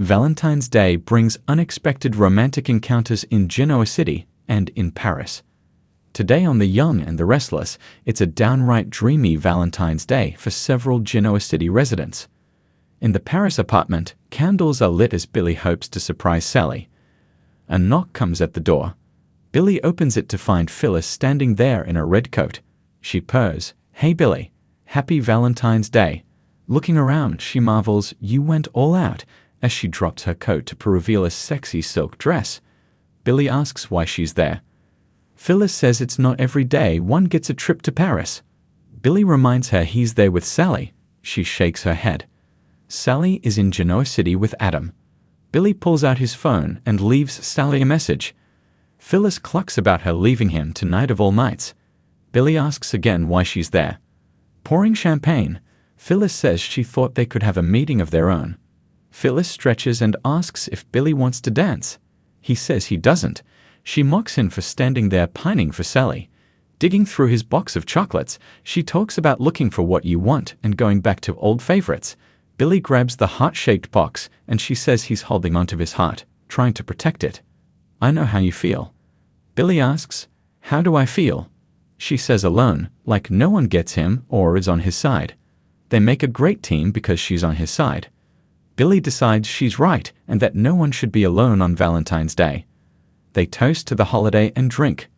Valentine's Day brings unexpected romantic encounters in Genoa City and in Paris. Today on The Young and the Restless, it's a downright dreamy Valentine's Day for several Genoa City residents. In the Paris apartment, candles are lit as Billy hopes to surprise Sally. A knock comes at the door. Billy opens it to find Phyllis standing there in a red coat. She purrs, "Hey Billy, happy Valentine's Day." Looking around, she marvels, "You went all out," as she drops her coat to reveal a sexy silk dress. Billy asks why she's there. Phyllis says it's not every day one gets a trip to Paris. Billy reminds her he's there with Sally. She shakes her head. Sally is in Genoa City with Adam. Billy pulls out his phone and leaves Sally a message. Phyllis clucks about her leaving him tonight of all nights. Billy asks again why she's there. Pouring champagne, Phyllis says she thought they could have a meeting of their own. Phyllis stretches and asks if Billy wants to dance. He says he doesn't. She mocks him for standing there pining for Sally. Digging through his box of chocolates, she talks about looking for what you want and going back to old favorites. Billy grabs the heart-shaped box and she says he's holding onto his heart, trying to protect it. "I know how you feel." Billy asks, "How do I feel?" She says alone, like no one gets him or is on his side. They make a great team because she's on his side. Billy decides she's right and that no one should be alone on Valentine's Day. They toast to the holiday and drink.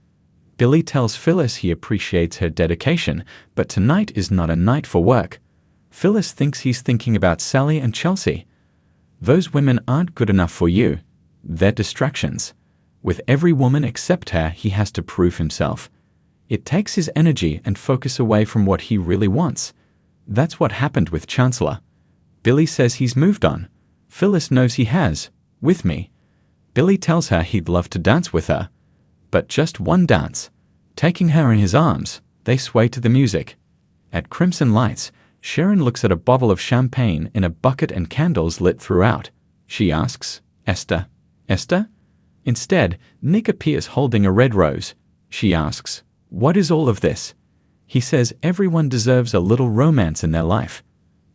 Billy tells Phyllis he appreciates her dedication, but tonight is not a night for work. Phyllis thinks he's thinking about Sally and Chelsea. "Those women aren't good enough for you. They're distractions." With every woman except her, he has to prove himself. It takes his energy and focus away from what he really wants. That's what happened with Chancellor. Billy says he's moved on. Phyllis knows he has, with me. Billy tells her he'd love to dance with her. But just one dance. Taking her in his arms, they sway to the music. At Crimson Lights, Sharon looks at a bottle of champagne in a bucket and candles lit throughout. She asks, "Esther? Esther?" Instead, Nick appears holding a red rose. She asks, "What is all of this?" He says everyone deserves a little romance in their life.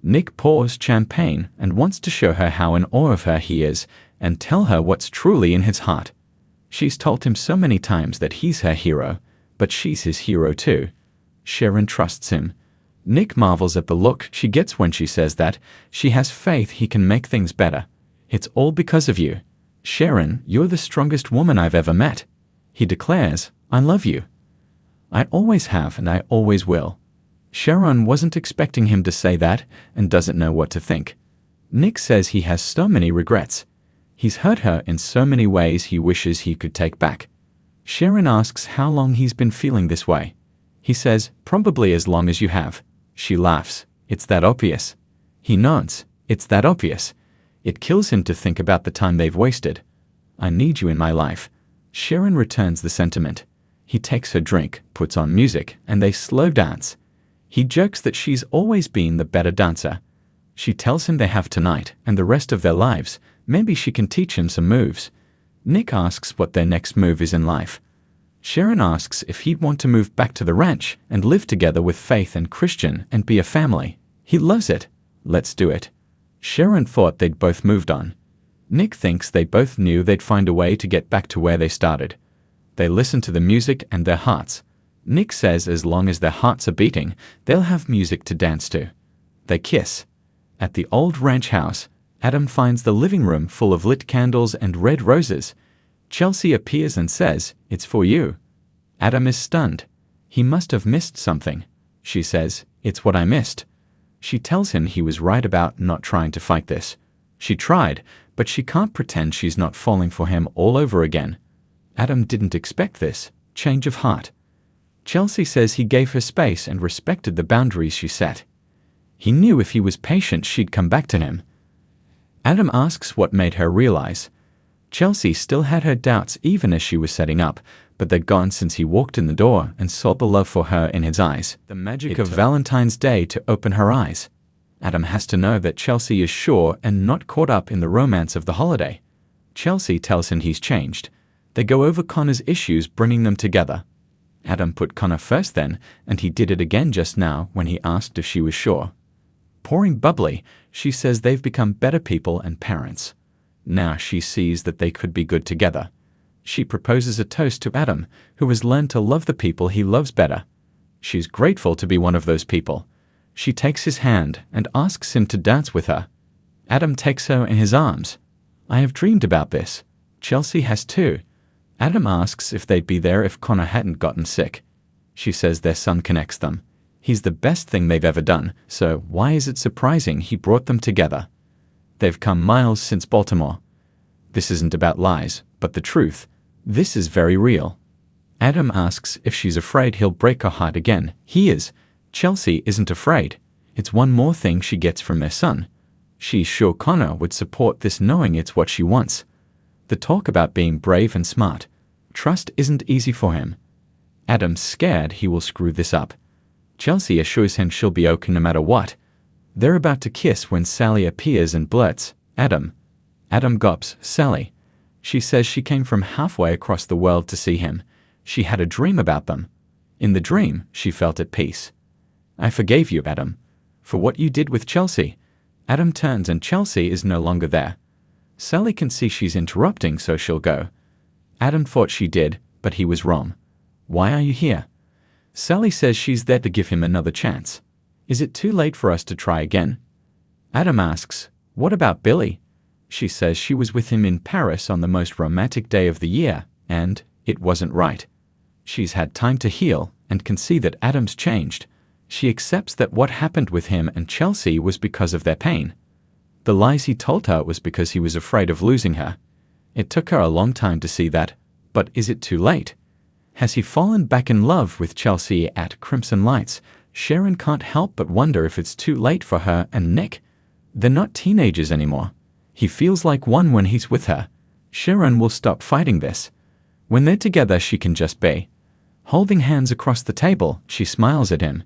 Nick pours champagne and wants to show her how in awe of her he is and tell her what's truly in his heart. She's told him so many times that he's her hero, but she's his hero too. Sharon trusts him. Nick marvels at the look she gets when she says that. She has faith he can make things better. "It's all because of you. Sharon, you're the strongest woman I've ever met." He declares, "I love you. I always have and I always will." Sharon wasn't expecting him to say that and doesn't know what to think. Nick says he has so many regrets. He's hurt her in so many ways he wishes he could take back. Sharon asks how long he's been feeling this way. He says, "Probably as long as you have." She laughs. "It's that obvious." He nods. "It's that obvious." It kills him to think about the time they've wasted. "I need you in my life." Sharon returns the sentiment. He takes her drink, puts on music, and they slow dance. He jokes that she's always been the better dancer. She tells him they have tonight and the rest of their lives. Maybe she can teach him some moves. Nick asks what their next move is in life. Sharon asks if he'd want to move back to the ranch and live together with Faith and Christian and be a family. He loves it. "Let's do it." Sharon thought they'd both moved on. Nick thinks they both knew they'd find a way to get back to where they started. They listen to the music and their hearts. Nick says as long as their hearts are beating, they'll have music to dance to. They kiss. At the old ranch house, Adam finds the living room full of lit candles and red roses. Chelsea appears and says, "It's for you." Adam is stunned. He must have missed something. She says, "It's what I missed." She tells him he was right about not trying to fight this. She tried, but she can't pretend she's not falling for him all over again. Adam didn't expect this. Change of heart. Chelsea says he gave her space and respected the boundaries she set. He knew if he was patient she'd come back to him. Adam asks what made her realize. Chelsea still had her doubts even as she was setting up, but they're gone since he walked in the door and saw the love for her in his eyes. The magic of Valentine's Day to open her eyes. Adam has to know that Chelsea is sure and not caught up in the romance of the holiday. Chelsea tells him he's changed. They go over Connor's issues, bringing them together. Adam put Connor first then, and he did it again just now when he asked if she was sure. Pouring bubbly, she says they've become better people and parents. Now she sees that they could be good together. She proposes a toast to Adam, who has learned to love the people he loves better. She's grateful to be one of those people. She takes his hand and asks him to dance with her. Adam takes her in his arms. I have dreamed about this. Chelsea has too. Adam asks if they'd be there if Connor hadn't gotten sick. She says their son connects them. He's the best thing they've ever done, so why is it surprising he brought them together? They've come miles since Baltimore. This isn't about lies, but the truth. This is very real. Adam asks if she's afraid he'll break her heart again. He is. Chelsea isn't afraid. It's one more thing she gets from their son. She's sure Connor would support this, knowing it's what she wants. The talk about being brave and smart. Trust isn't easy for him. Adam's scared he will screw this up. Chelsea assures him she'll be okay no matter what. They're about to kiss when Sally appears and blurts, Adam. Adam gulps, Sally. She says she came from halfway across the world to see him. She had a dream about them. In the dream, she felt at peace. I forgave you, Adam, for what you did with Chelsea. Adam turns and Chelsea is no longer there. Sally can see she's interrupting, so she'll go. Adam thought she did, but he was wrong. Why are you here? Sally says she's there to give him another chance. Is it too late for us to try again? Adam asks, what about Billy? She says she was with him in Paris on the most romantic day of the year, and it wasn't right. She's had time to heal and can see that Adam's changed. She accepts that what happened with him and Chelsea was because of their pain. The lies he told her was because he was afraid of losing her. It took her a long time to see that, but is it too late? Has he fallen back in love with Chelsea at Crimson Lights? Sharon can't help but wonder if it's too late for her and Nick. They're not teenagers anymore. He feels like one when he's with her. Sharon will stop fighting this. When they're together, she can just be. Holding hands across the table, she smiles at him.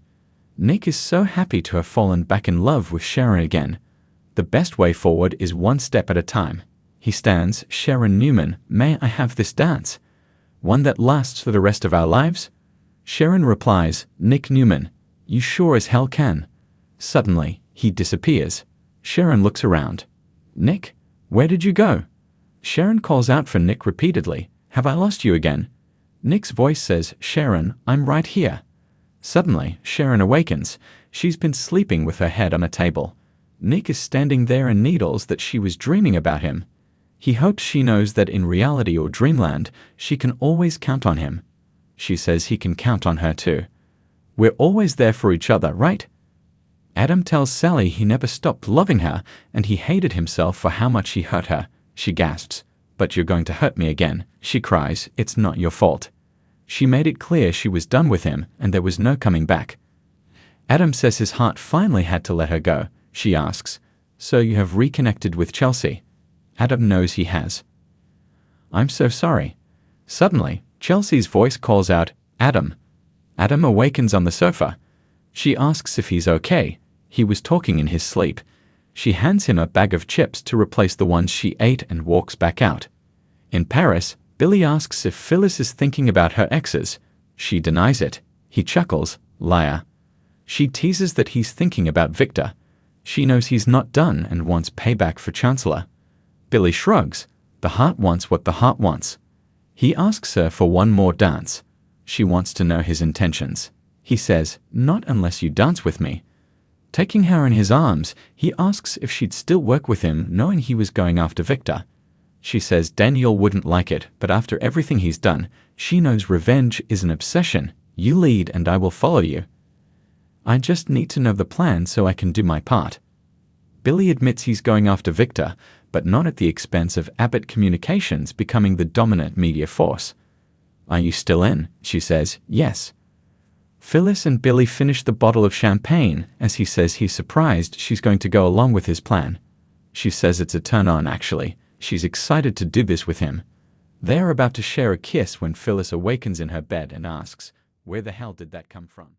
Nick is so happy to have fallen back in love with Sharon again. The best way forward is one step at a time. He stands, Sharon Newman, may I have this dance? One that lasts for the rest of our lives? Sharon replies, Nick Newman, you sure as hell can. Suddenly, he disappears. Sharon looks around. Nick, where did you go? Sharon calls out for Nick repeatedly. Have I lost you again? Nick's voice says, Sharon, I'm right here. Suddenly, Sharon awakens. She's been sleeping with her head on a table. Nick is standing there and needles that she was dreaming about him. He hopes she knows that in reality or dreamland, she can always count on him. She says he can count on her too. We're always there for each other, right? Adam tells Sally he never stopped loving her and he hated himself for how much he hurt her. She gasps, but you're going to hurt me again. She cries, it's not your fault. She made it clear she was done with him and there was no coming back. Adam says his heart finally had to let her go. She asks, so you have reconnected with Chelsea? Adam knows he has. I'm so sorry. Suddenly, Chelsea's voice calls out, Adam. Adam awakens on the sofa. She asks if he's okay. He was talking in his sleep. She hands him a bag of chips to replace the ones she ate and walks back out. In Paris, Billy asks if Phyllis is thinking about her exes. She denies it. He chuckles, liar. She teases that he's thinking about Victor. She knows he's not done and wants payback for Chancellor. Billy shrugs. The heart wants what the heart wants. He asks her for one more dance. She wants to know his intentions. He says, not unless you dance with me. Taking her in his arms, he asks if she'd still work with him, knowing he was going after Victor. She says Daniel wouldn't like it, but after everything he's done, she knows revenge is an obsession. You lead and I will follow you. I just need to know the plan so I can do my part. Billy admits he's going after Victor, but not at the expense of Abbott Communications becoming the dominant media force. Are you still in? She says, yes. Phyllis and Billy finish the bottle of champagne as he says he's surprised she's going to go along with his plan. She says it's a turn-on actually. She's excited to do this with him. They're about to share a kiss when Phyllis awakens in her bed and asks, where the hell did that come from?